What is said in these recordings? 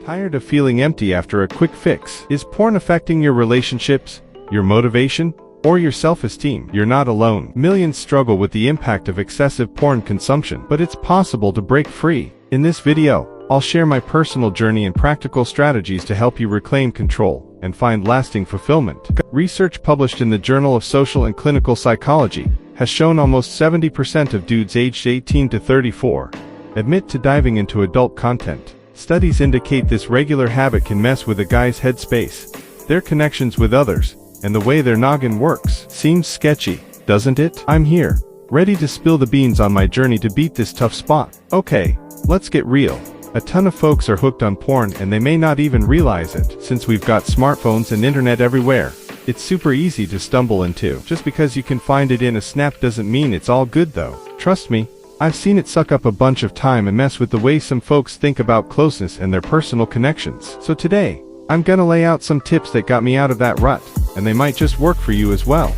Tired of feeling empty after a quick fix? Is porn affecting your relationships, your motivation, or your self-esteem? You're not alone. Millions struggle with the impact of excessive porn consumption, but it's possible to break free. In this video, I'll share my personal journey and practical strategies to help you reclaim control and find lasting fulfillment. Research published in the Journal of Social and Clinical Psychology has shown almost 70% of dudes aged 18 to 34 admit to diving into adult content. Studies indicate this regular habit can mess with a guy's headspace, their connections with others, and the way their noggin works. Seems sketchy, doesn't it? I'm here, ready to spill the beans on my journey to beat this tough spot. Okay, let's get real. A ton of folks are hooked on porn and they may not even realize it. Since we've got smartphones and internet everywhere, it's super easy to stumble into. Just because you can find it in a snap doesn't mean it's all good though. Trust me, I've seen it suck up a bunch of time and mess with the way some folks think about closeness and their personal connections. So today, I'm gonna lay out some tips that got me out of that rut, and they might just work for you as well.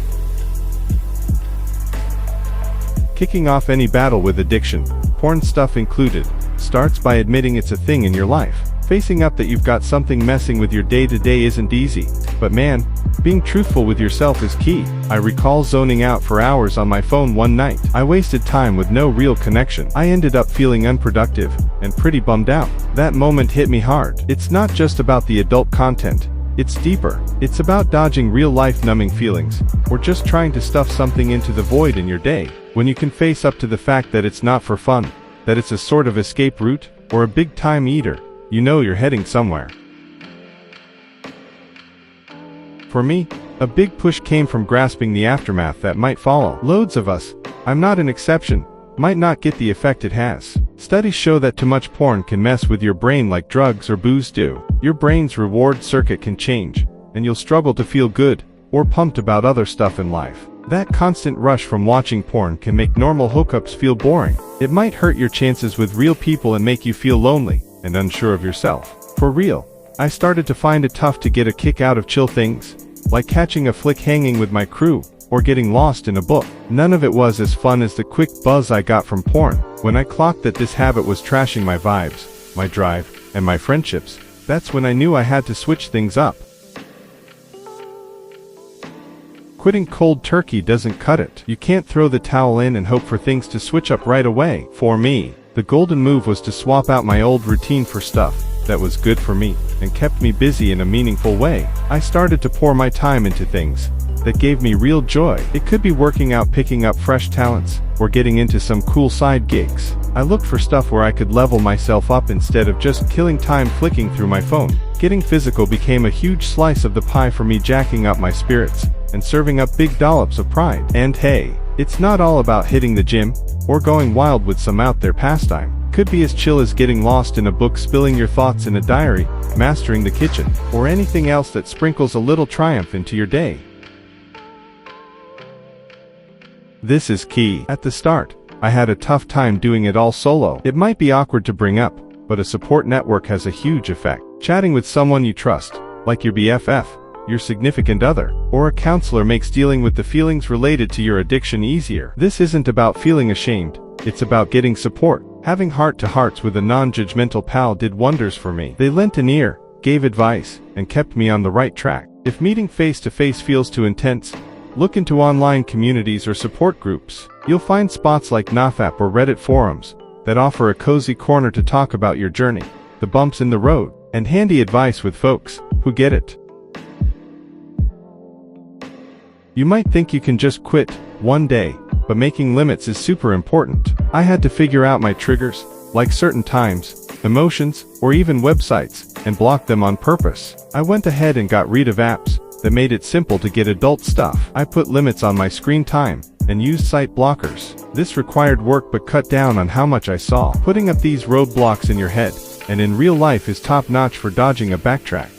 Kicking off any battle with addiction, porn stuff included, starts by admitting it's a thing in your life. Facing up that you've got something messing with your day-to-day isn't easy, but man, being truthful with yourself is key. I recall zoning out for hours on my phone one night. I wasted time with no real connection. I ended up feeling unproductive and pretty bummed out. That moment hit me hard. It's not just about the adult content. It's deeper. It's about dodging real-life numbing feelings, or just trying to stuff something into the void in your day. When you can face up to the fact that it's not for fun, that it's a sort of escape route, or a big-time eater, you know you're heading somewhere. For me, a big push came from grasping the aftermath that might follow. Loads of us, I'm not an exception, might not get the effect it has. Studies show that too much porn can mess with your brain like drugs or booze do. Your brain's reward circuit can change, and you'll struggle to feel good or pumped about other stuff in life. That constant rush from watching porn can make normal hookups feel boring. It might hurt your chances with real people and make you feel lonely and unsure of yourself. For real, I started to find it tough to get a kick out of chill things, like catching a flick hanging with my crew, or getting lost in a book. None of it was as fun as the quick buzz I got from porn. When I clocked that this habit was trashing my vibes, my drive, and my friendships, that's when I knew I had to switch things up. Quitting cold turkey doesn't cut it. You can't throw the towel in and hope for things to switch up right away. For me, the golden move was to swap out my old routine for stuff that was good for me and kept me busy in a meaningful way. I started to pour my time into things that gave me real joy. It could be working out, picking up fresh talents, or getting into some cool side gigs. I looked for stuff where I could level myself up instead of just killing time flicking through my phone. Getting physical became a huge slice of the pie for me, jacking up my spirits and serving up big dollops of pride. And hey, it's not all about hitting the gym or going wild with some out there pastime. Could be as chill as getting lost in a book, spilling your thoughts in a diary, mastering the kitchen, or anything else that sprinkles a little triumph into your day. This is key. At the start, I had a tough time doing it all solo. It might be awkward to bring up, but a support network has a huge effect. Chatting with someone you trust, like your BFF, your significant other, or a counselor, makes dealing with the feelings related to your addiction easier. This isn't about feeling ashamed, it's about getting support. Having heart-to-hearts with a non-judgmental pal did wonders for me. They lent an ear, gave advice, and kept me on the right track. If meeting face-to-face feels too intense, look into online communities or support groups. You'll find spots like NoFap or Reddit forums that offer a cozy corner to talk about your journey, the bumps in the road, and handy advice with folks who get it. You might think you can just quit one day, but making limits is super important. I had to figure out my triggers, like certain times, emotions, or even websites, and block them on purpose. I went ahead and got rid of apps that made it simple to get adult stuff. I put limits on my screen time and used site blockers. This required work but cut down on how much I saw. Putting up these roadblocks in your head and in real life is top-notch for dodging a backtrack.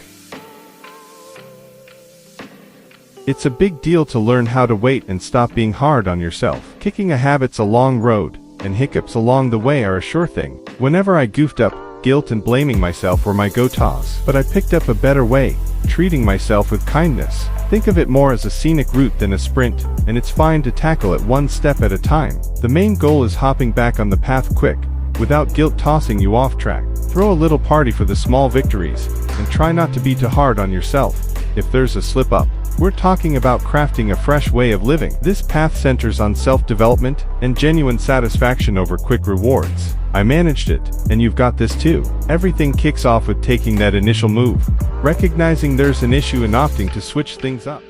It's a big deal to learn how to wait and stop being hard on yourself. Kicking a habit's a long road, and hiccups along the way are a sure thing. Whenever I goofed up, guilt and blaming myself were my go-tos. But I picked up a better way, treating myself with kindness. Think of it more as a scenic route than a sprint, and it's fine to tackle it one step at a time. The main goal is hopping back on the path quick, without guilt tossing you off track. Throw a little party for the small victories, and try not to be too hard on yourself if there's a slip-up. We're talking about crafting a fresh way of living. This path centers on self-development and genuine satisfaction over quick rewards. I managed it, and you've got this too. Everything kicks off with taking that initial move, recognizing there's an issue and opting to switch things up.